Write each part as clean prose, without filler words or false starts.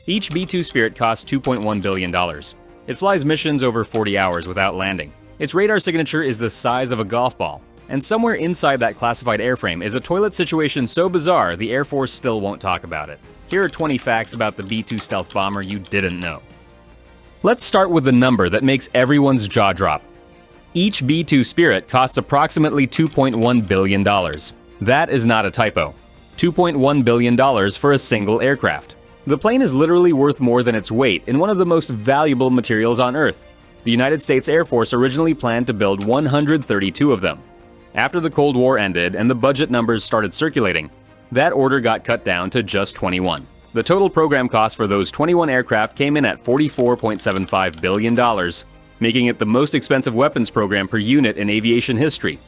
Each B-2 Spirit costs $2.1 billion. It flies missions over 40 hours without landing. Its radar signature is the size of a golf ball. And somewhere inside that classified airframe is a toilet situation so bizarre the Air Force still won't talk about it. Here are 20 facts about the B-2 stealth bomber you didn't know. Let's start with the number that makes everyone's jaw drop. Each B-2 Spirit costs approximately $2.1 billion. That is not a typo. $2.1 billion for a single aircraft. The plane is literally worth more than its weight in one of the most valuable materials on Earth. The United States Air Force originally planned to build 132 of them. After the Cold War ended and the budget numbers started circulating, that order got cut down to just 21. The total program cost for those 21 aircraft came in at $44.75 billion, making it the most expensive weapons program per unit in aviation history.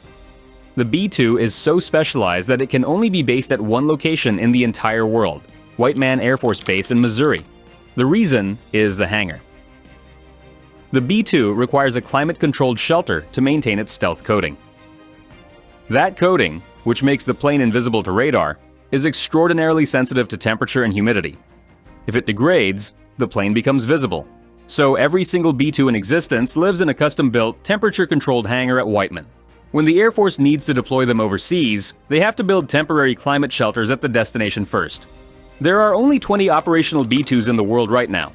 The B-2 is so specialized that it can only be based at one location in the entire world, White Man Air Force Base in Missouri. The reason is the hangar. The B-2 requires a climate-controlled shelter to maintain its stealth coating. That coating, which makes the plane invisible to radar, is extraordinarily sensitive to temperature and humidity. If it degrades, the plane becomes visible. So every single B-2 in existence lives in a custom-built, temperature-controlled hangar at Whiteman. When the Air Force needs to deploy them overseas, they have to build temporary climate shelters at the destination first. There are only 20 operational B-2s in the world right now.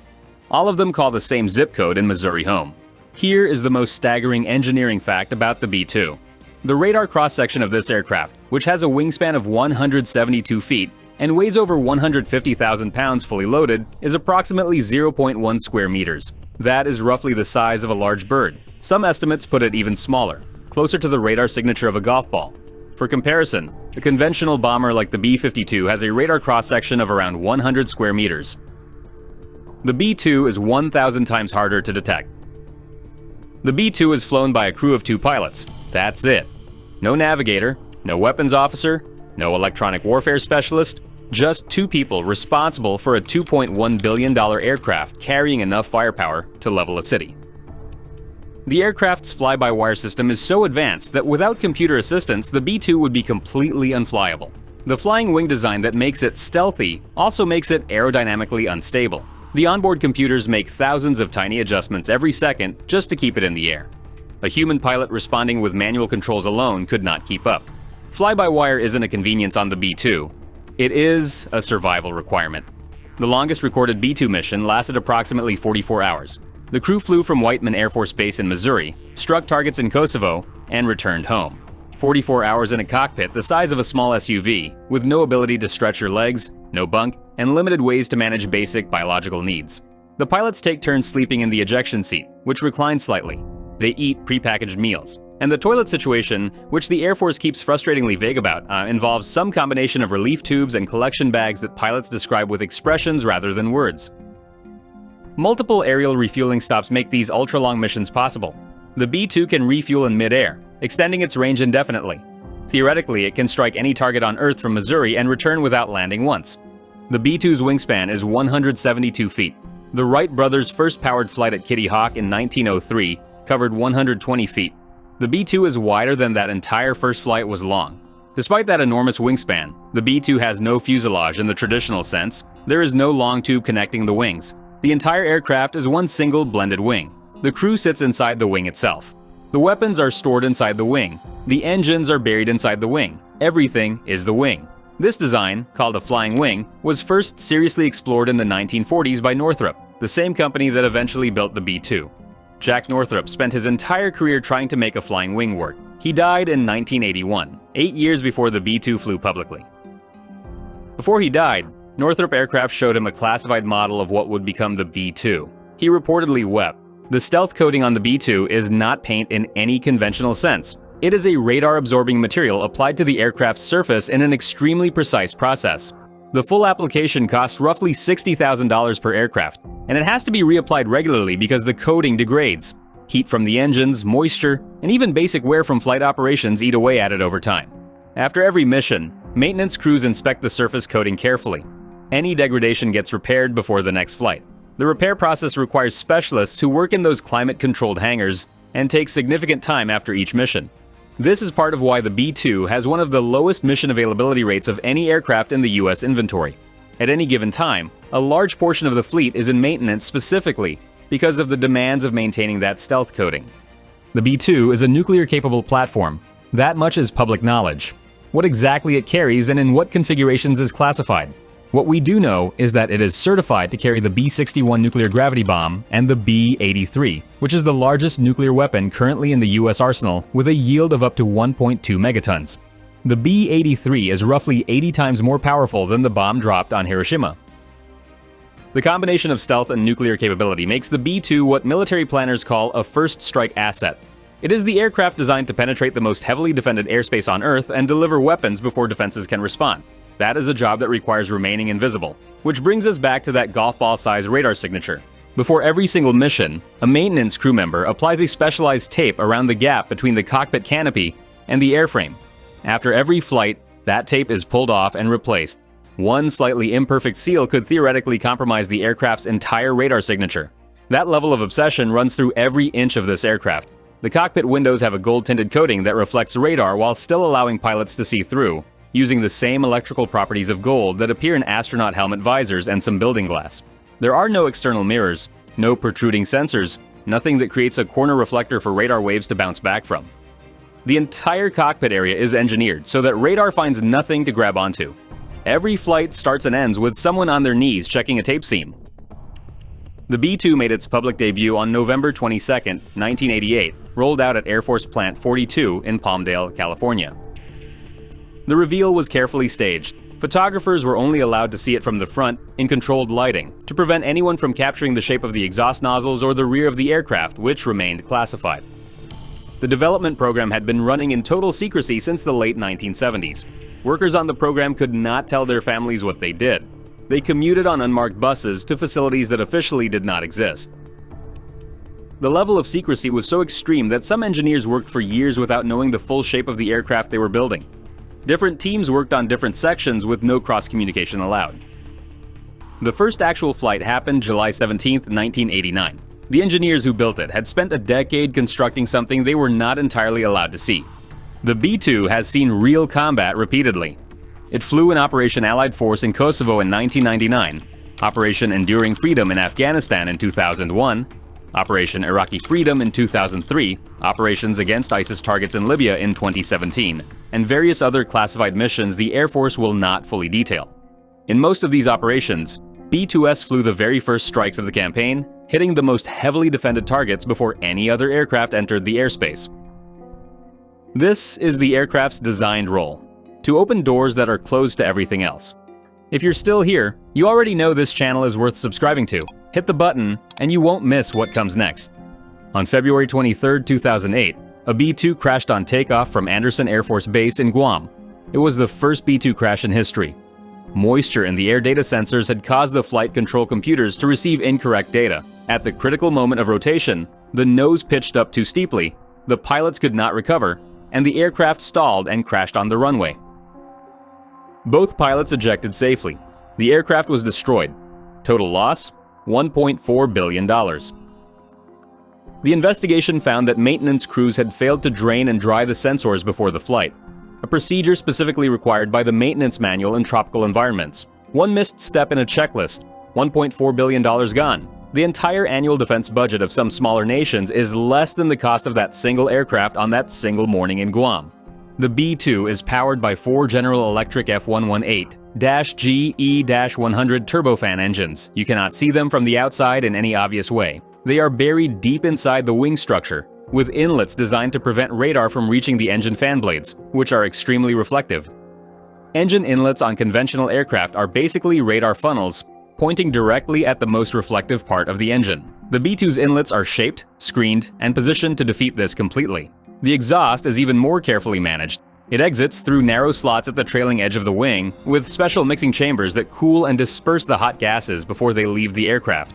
All of them call the same zip code in Missouri home. Here is the most staggering engineering fact about the B-2. The radar cross-section of this aircraft, which has a wingspan of 172 feet and weighs over 150,000 pounds fully loaded, is approximately 0.1 square meters. That is roughly the size of a large bird. Some estimates put it even smaller, closer to the radar signature of a golf ball. For comparison, a conventional bomber like the B-52 has a radar cross-section of around 100 square meters. The B-2 is 1,000 times harder to detect. The B-2 is flown by a crew of 2 pilots. That's it. No navigator, no weapons officer, no electronic warfare specialist, just 2 people responsible for a $2.1 billion aircraft carrying enough firepower to level a city. The aircraft's fly-by-wire system is so advanced that without computer assistance, the B-2 would be completely unflyable. The flying wing design that makes it stealthy also makes it aerodynamically unstable. The onboard computers make thousands of tiny adjustments every second just to keep it in the air. A human pilot responding with manual controls alone could not keep up. Fly-by-wire isn't a convenience on the B-2. It is a survival requirement. The longest recorded B-2 mission lasted approximately 44 hours. The crew flew from Whiteman Air Force Base in Missouri, struck targets in Kosovo, and returned home. 44 hours in a cockpit the size of a small SUV, with no ability to stretch your legs, no bunk, and limited ways to manage basic biological needs. The pilots take turns sleeping in the ejection seat, which reclines slightly. They eat prepackaged meals. And the toilet situation, which the Air Force keeps frustratingly vague about, involves some combination of relief tubes and collection bags that pilots describe with expressions rather than words. Multiple aerial refueling stops make these ultra-long missions possible. The B-2 can refuel in mid-air, extending its range indefinitely. Theoretically, it can strike any target on Earth from Missouri and return without landing once. The B-2's wingspan is 172 feet. The Wright brothers' first powered flight at Kitty Hawk in 1903 covered 120 feet. The B-2 is wider than that entire first flight was long. Despite that enormous wingspan, the B-2 has no fuselage in the traditional sense. There is no long tube connecting the wings. The entire aircraft is one single blended wing. The crew sits inside the wing itself. The weapons are stored inside the wing. The engines are buried inside the wing. Everything is the wing. This design, called a flying wing, was first seriously explored in the 1940s by Northrop, the same company that eventually built the B-2. Jack Northrop spent his entire career trying to make a flying wing work. He died in 1981, 8 years before the B-2 flew publicly. Before he died, Northrop Aircraft showed him a classified model of what would become the B-2. He reportedly wept. The stealth coating on the B-2 is not paint in any conventional sense. It is a radar-absorbing material applied to the aircraft's surface in an extremely precise process. The full application costs roughly $60,000 per aircraft, and it has to be reapplied regularly because the coating degrades. Heat from the engines, moisture, and even basic wear from flight operations eat away at it over time. After every mission, maintenance crews inspect the surface coating carefully. Any degradation gets repaired before the next flight. The repair process requires specialists who work in those climate-controlled hangars and takes significant time after each mission. This is part of why the B-2 has one of the lowest mission availability rates of any aircraft in the US inventory. At any given time, a large portion of the fleet is in maintenance specifically because of the demands of maintaining that stealth coating. The B-2 is a nuclear-capable platform. That much is public knowledge. What exactly it carries and in what configurations is classified. What we do know is that it is certified to carry the B-61 nuclear gravity bomb and the B-83, which is the largest nuclear weapon currently in the US arsenal with a yield of up to 1.2 megatons. The B-83 is roughly 80 times more powerful than the bomb dropped on Hiroshima. The combination of stealth and nuclear capability makes the B-2 what military planners call a first strike asset. It is the aircraft designed to penetrate the most heavily defended airspace on Earth and deliver weapons before defenses can respond. That is a job that requires remaining invisible, which brings us back to that golf ball-sized radar signature. Before every single mission, a maintenance crew member applies a specialized tape around the gap between the cockpit canopy and the airframe. After every flight, that tape is pulled off and replaced. One slightly imperfect seal could theoretically compromise the aircraft's entire radar signature. That level of obsession runs through every inch of this aircraft. The cockpit windows have a gold-tinted coating that reflects radar while still allowing pilots to see through, using the same electrical properties of gold that appear in astronaut helmet visors and some building glass. There are no external mirrors, no protruding sensors, nothing that creates a corner reflector for radar waves to bounce back from. The entire cockpit area is engineered so that radar finds nothing to grab onto. Every flight starts and ends with someone on their knees checking a tape seam. The B-2 made its public debut on November 22, 1988, rolled out at Air Force Plant 42 in Palmdale, California. The reveal was carefully staged. Photographers were only allowed to see it from the front in controlled lighting, to prevent anyone from capturing the shape of the exhaust nozzles or the rear of the aircraft, which remained classified. The development program had been running in total secrecy since the late 1970s. Workers on the program could not tell their families what they did. They commuted on unmarked buses to facilities that officially did not exist. The level of secrecy was so extreme that some engineers worked for years without knowing the full shape of the aircraft they were building. Different teams worked on different sections with no cross-communication allowed. The first actual flight happened July 17, 1989. The engineers who built it had spent a decade constructing something they were not entirely allowed to see. The B-2 has seen real combat repeatedly. It flew in Operation Allied Force in Kosovo in 1999, Operation Enduring Freedom in Afghanistan in 2001, Operation Iraqi Freedom in 2003, operations against ISIS targets in Libya in 2017, and various other classified missions the Air Force will not fully detail. In most of these operations, B-2S flew the very first strikes of the campaign, hitting the most heavily defended targets before any other aircraft entered the airspace. This is the aircraft's designed role: to open doors that are closed to everything else. If you're still here, you already know this channel is worth subscribing to. Hit the button, and you won't miss what comes next. On February 23, 2008, a B-2 crashed on takeoff from Andersen Air Force Base in Guam. It was the first B-2 crash in history. Moisture in the air data sensors had caused the flight control computers to receive incorrect data. At the critical moment of rotation, the nose pitched up too steeply, the pilots could not recover, and the aircraft stalled and crashed on the runway. Both pilots ejected safely. The aircraft was destroyed. Total loss? $1.4 billion. The investigation found that maintenance crews had failed to drain and dry the sensors before the flight, a procedure specifically required by the maintenance manual in tropical environments. One missed step in a checklist, $1.4 billion gone. The entire annual defense budget of some smaller nations is less than the cost of that single aircraft on that single morning in Guam. The B-2 is powered by 4 General Electric F118-GE-100 turbofan engines. You cannot see them from the outside in any obvious way. They are buried deep inside the wing structure, with inlets designed to prevent radar from reaching the engine fan blades, which are extremely reflective. Engine inlets on conventional aircraft are basically radar funnels, pointing directly at the most reflective part of the engine. The B-2's inlets are shaped, screened, and positioned to defeat this completely. The exhaust is even more carefully managed. It exits through narrow slots at the trailing edge of the wing, with special mixing chambers that cool and disperse the hot gases before they leave the aircraft.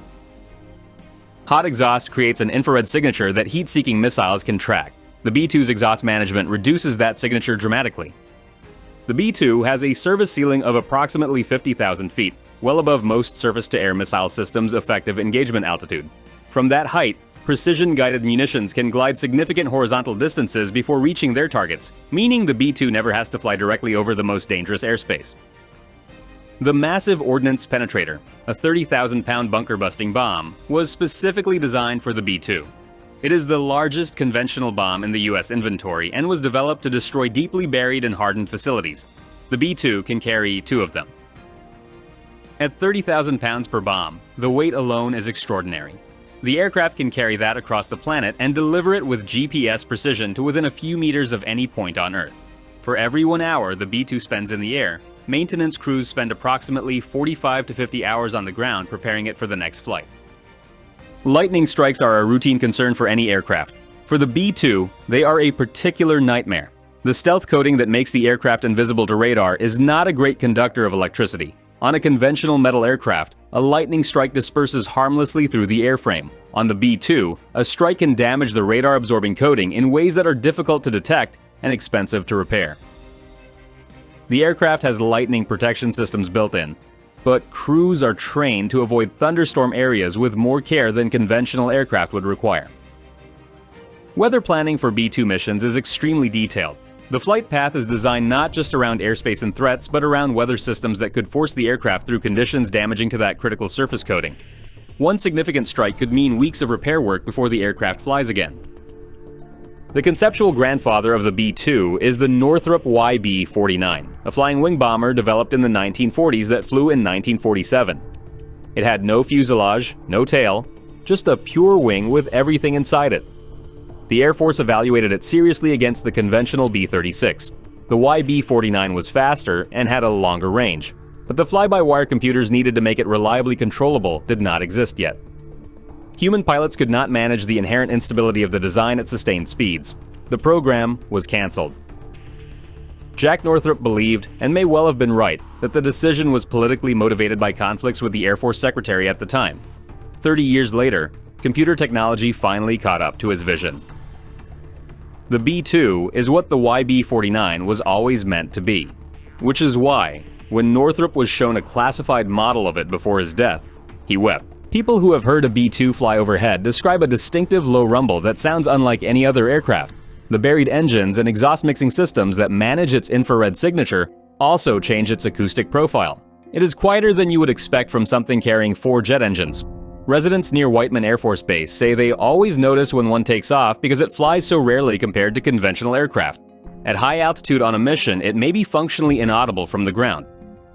Hot exhaust creates an infrared signature that heat-seeking missiles can track. The B-2's exhaust management reduces that signature dramatically. The B-2 has a service ceiling of approximately 50,000 feet, well above most surface-to-air missile systems' effective engagement altitude. From that height, precision-guided munitions can glide significant horizontal distances before reaching their targets, meaning the B-2 never has to fly directly over the most dangerous airspace. The massive ordnance penetrator, a 30,000-pound bunker-busting bomb, was specifically designed for the B-2. It is the largest conventional bomb in the US inventory and was developed to destroy deeply buried and hardened facilities. The B-2 can carry 2 of them. At 30,000 pounds per bomb, the weight alone is extraordinary. The aircraft can carry that across the planet and deliver it with GPS precision to within a few meters of any point on Earth. For every 1 hour the B-2 spends in the air, maintenance crews spend approximately 45 to 50 hours on the ground preparing it for the next flight. Lightning strikes are a routine concern for any aircraft. For the B-2, they are a particular nightmare. The stealth coating that makes the aircraft invisible to radar is not a great conductor of electricity. On a conventional metal aircraft, a lightning strike disperses harmlessly through the airframe. On the B-2, a strike can damage the radar-absorbing coating in ways that are difficult to detect and expensive to repair. The aircraft has lightning protection systems built in, but crews are trained to avoid thunderstorm areas with more care than conventional aircraft would require. Weather planning for B-2 missions is extremely detailed. The flight path is designed not just around airspace and threats, but around weather systems that could force the aircraft through conditions damaging to that critical surface coating. One significant strike could mean weeks of repair work before the aircraft flies again. The conceptual grandfather of the B-2 is the Northrop YB-49, a flying wing bomber developed in the 1940s that flew in 1947. It had no fuselage, no tail, just a pure wing with everything inside it. The Air Force evaluated it seriously against the conventional B-36. The YB-49 was faster and had a longer range, but the fly-by-wire computers needed to make it reliably controllable did not exist yet. Human pilots could not manage the inherent instability of the design at sustained speeds. The program was cancelled. Jack Northrop believed, and may well have been right, that the decision was politically motivated by conflicts with the Air Force Secretary at the time. 30 years later, computer technology finally caught up to his vision. The B-2 is what the YB-49 was always meant to be, which is why, when Northrop was shown a classified model of it before his death, he wept. People who have heard a B-2 fly overhead describe a distinctive low rumble that sounds unlike any other aircraft. The buried engines and exhaust mixing systems that manage its infrared signature also change its acoustic profile. It is quieter than you would expect from something carrying 4 jet engines. Residents near Whiteman Air Force Base say they always notice when one takes off because it flies so rarely compared to conventional aircraft. At high altitude on a mission, it may be functionally inaudible from the ground.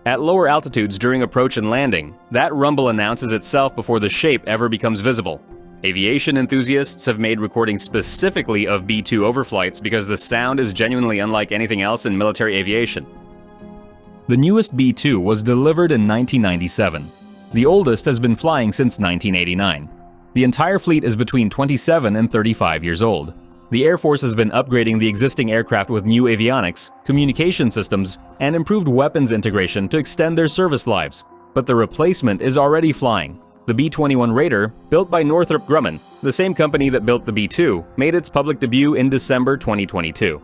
At lower altitudes during approach and landing, that rumble announces itself before the shape ever becomes visible. Aviation enthusiasts have made recordings specifically of B-2 overflights because the sound is genuinely unlike anything else in military aviation. The newest B-2 was delivered in 1997. The oldest has been flying since 1989. The entire fleet is between 27 and 35 years old. The Air Force has been upgrading the existing aircraft with new avionics, communication systems, and improved weapons integration to extend their service lives. But the replacement is already flying. The B-21 Raider, built by Northrop Grumman, the same company that built the B-2, made its public debut in December 2022.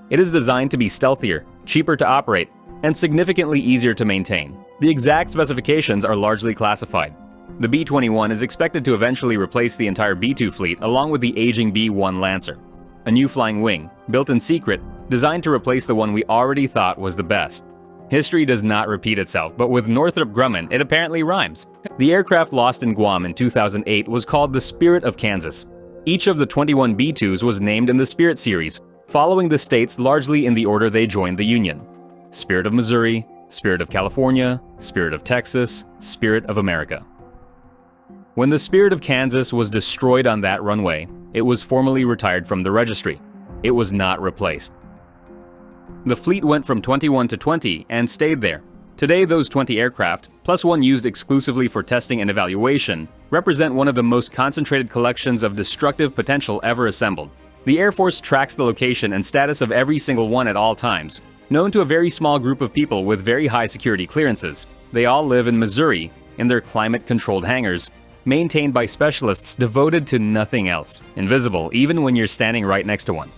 It is designed to be stealthier, cheaper to operate, and significantly easier to maintain. The exact specifications are largely classified. The B-21 is expected to eventually replace the entire B-2 fleet along with the aging B-1 Lancer, a new flying wing, built in secret, designed to replace the one we already thought was the best. History does not repeat itself, but with Northrop Grumman, it apparently rhymes. The aircraft lost in Guam in 2008 was called the Spirit of Kansas. Each of the 21 B-2s was named in the Spirit series, following the states largely in the order they joined the Union. Spirit of Missouri, Spirit of California, Spirit of Texas, Spirit of America. When the Spirit of Kansas was destroyed on that runway, it was formally retired from the registry. It was not replaced. The fleet went from 21 to 20 and stayed there. Today, those 20 aircraft, plus one used exclusively for testing and evaluation, represent one of the most concentrated collections of destructive potential ever assembled. The Air Force tracks the location and status of every single one at all times, known to a very small group of people with very high security clearances. They all live in Missouri, in their climate-controlled hangars, maintained by specialists devoted to nothing else, invisible even when you're standing right next to one.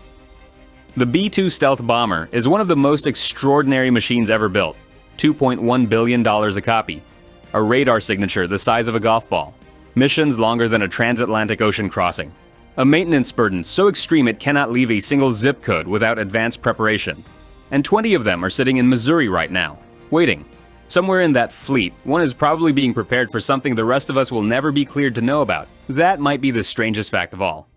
The B-2 stealth bomber is one of the most extraordinary machines ever built, $2.1 billion a copy, a radar signature the size of a golf ball, missions longer than a transatlantic ocean crossing, a maintenance burden so extreme it cannot leave a single zip code without advanced preparation, and 20 of them are sitting in Missouri right now, waiting. Somewhere in that fleet, one is probably being prepared for something the rest of us will never be cleared to know about. That might be the strangest fact of all.